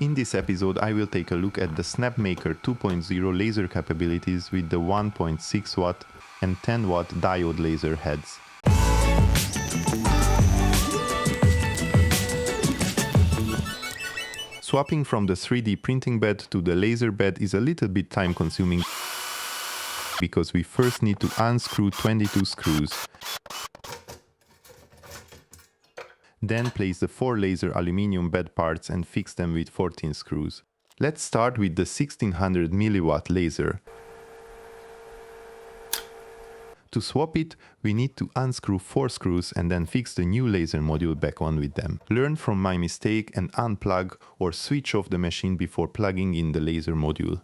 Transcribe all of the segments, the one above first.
In this episode, I will take a look at the Snapmaker 2.0 laser capabilities with the 1.6 watt and 10 watt diode laser heads. Swapping from the 3D printing bed to the laser bed is a little bit time consuming because we first need to unscrew 22 screws. Then place the 4 laser aluminium bed parts and fix them with 14 screws. Let's start with the 1600 mW laser. To swap it, we need to unscrew 4 screws and then fix the new laser module back on with them. Learn from my mistake and unplug or switch off the machine before plugging in the laser module.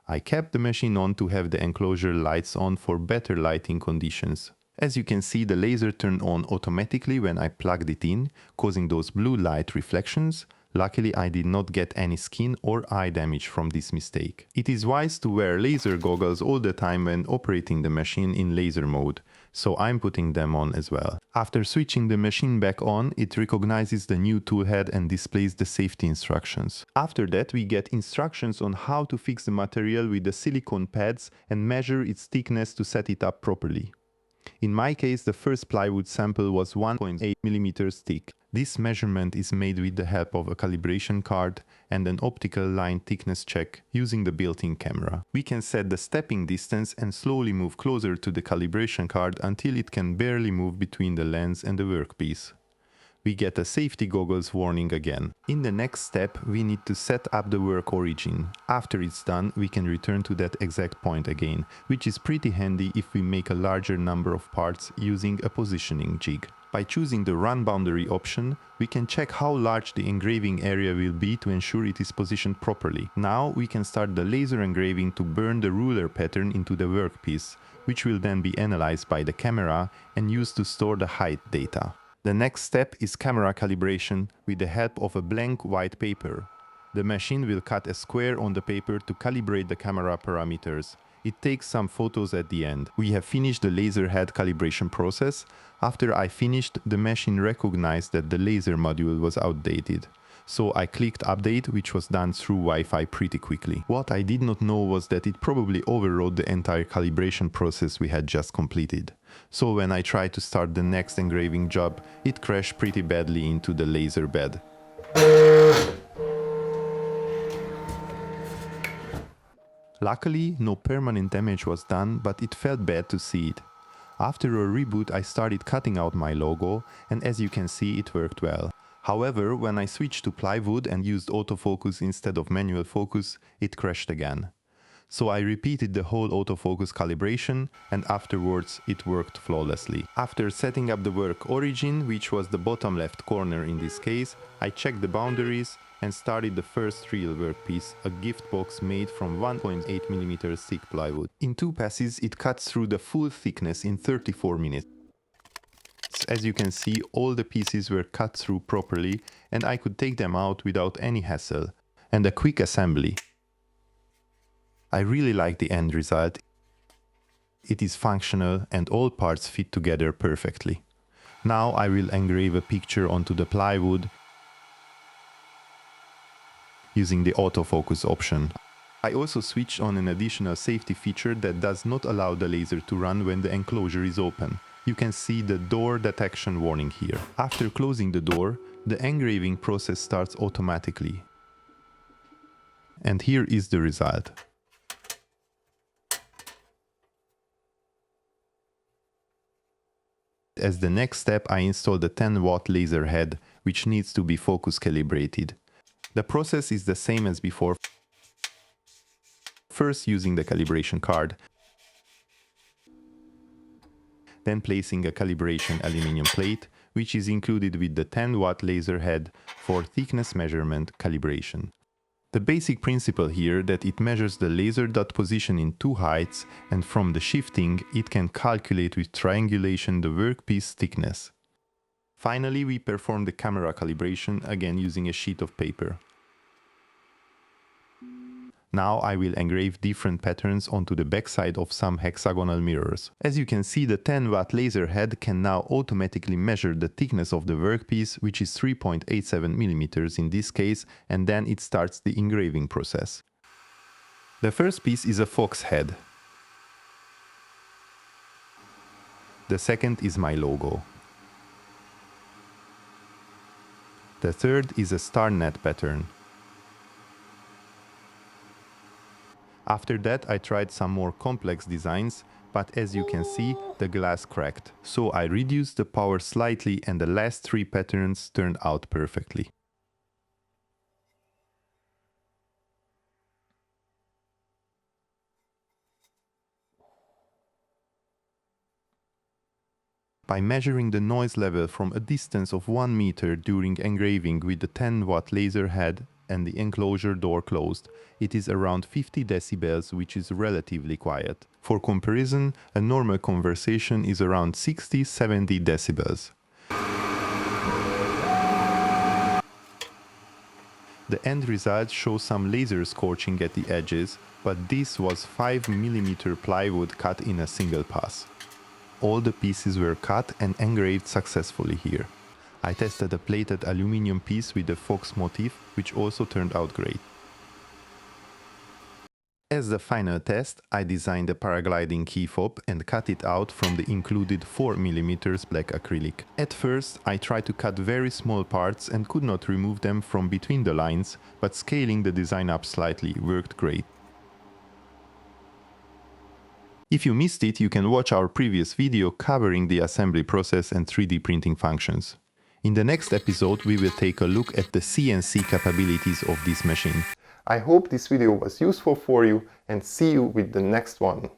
I kept the machine on to have the enclosure lights on for better lighting conditions. As you can see, the laser turned on automatically when I plugged it in, causing those blue light reflections. Luckily, I did not get any skin or eye damage from this mistake. It is wise to wear laser goggles all the time when operating the machine in laser mode, so I'm putting them on as well. After switching the machine back on, it recognizes the new tool head and displays the safety instructions. After that, we get instructions on how to fix the material with the silicone pads and measure its thickness to set it up properly. In my case, the first plywood sample was 1.8 mm thick. This measurement is made with the help of a calibration card and an optical line thickness check using the built-in camera. We can set the stepping distance and slowly move closer to the calibration card until it can barely move between the lens and the workpiece. We get a safety goggles warning again. In the next step, we need to set up the work origin. After it's done, we can return to that exact point again, which is pretty handy if we make a larger number of parts using a positioning jig. By choosing the run boundary option, we can check how large the engraving area will be to ensure it is positioned properly. Now we can start the laser engraving to burn the ruler pattern into the workpiece, which will then be analyzed by the camera and used to store the height data. The next step is camera calibration with the help of a blank white paper. The machine will cut a square on the paper to calibrate the camera parameters. It takes some photos at the end. We have finished the laser head calibration process. After I finished, the machine recognized that the laser module was outdated. So I clicked update, which was done through Wi-Fi pretty quickly. What I did not know was that it probably overrode the entire calibration process we had just completed. So when I tried to start the next engraving job, it crashed pretty badly into the laser bed. Luckily, no permanent damage was done, but it felt bad to see it. After a reboot, I started cutting out my logo, and as you can see, it worked well. However, when I switched to plywood and used autofocus instead of manual focus, it crashed again. So I repeated the whole autofocus calibration, and afterwards it worked flawlessly. After setting up the work origin, which was the bottom left corner in this case, I checked the boundaries and started the first real workpiece, a gift box made from 1.8 mm thick plywood. In 2 passes, it cuts through the full thickness in 34 minutes. As you can see, all the pieces were cut through properly and I could take them out without any hassle. And a quick assembly. I really like the end result. It is functional and all parts fit together perfectly. Now I will engrave a picture onto the plywood using the autofocus option. I also switched on an additional safety feature that does not allow the laser to run when the enclosure is open. You can see the door detection warning here. After closing the door, the engraving process starts automatically. And here is the result. As the next step, I installed the 10 watt laser head, which needs to be focus calibrated. The process is the same as before. First using the calibration card, then placing a calibration aluminium plate, which is included with the 10-watt laser head for thickness measurement calibration. The basic principle here that it measures the laser dot position in two heights, and from the shifting it can calculate with triangulation the workpiece thickness. Finally, we perform the camera calibration, again using a sheet of paper. Now I will engrave different patterns onto the backside of some hexagonal mirrors. As you can see, the 10-watt laser head can now automatically measure the thickness of the workpiece, which is 3.87 mm in this case, and then it starts the engraving process. The first piece is a fox head. The second is my logo. The third is a star net pattern. After that I tried some more complex designs, but as you can see, the glass cracked. So I reduced the power slightly and the last three patterns turned out perfectly. By measuring the noise level from a distance of 1 meter during engraving with the 10-watt laser head and the enclosure door closed, it is around 50 decibels, which is relatively quiet. For comparison, a normal conversation is around 60-70 decibels. The end result shows some laser scorching at the edges, but this was 5 mm plywood cut in a single pass. All the pieces were cut and engraved successfully here. I tested a plated aluminium piece with a fox motif, which also turned out great. As the final test, I designed a paragliding key fob and cut it out from the included 4 mm black acrylic. At first, I tried to cut very small parts and could not remove them from between the lines, but scaling the design up slightly worked great. If you missed it, you can watch our previous video covering the assembly process and 3D printing functions. In the next episode, we will take a look at the CNC capabilities of this machine. I hope this video was useful for you and see you with the next one.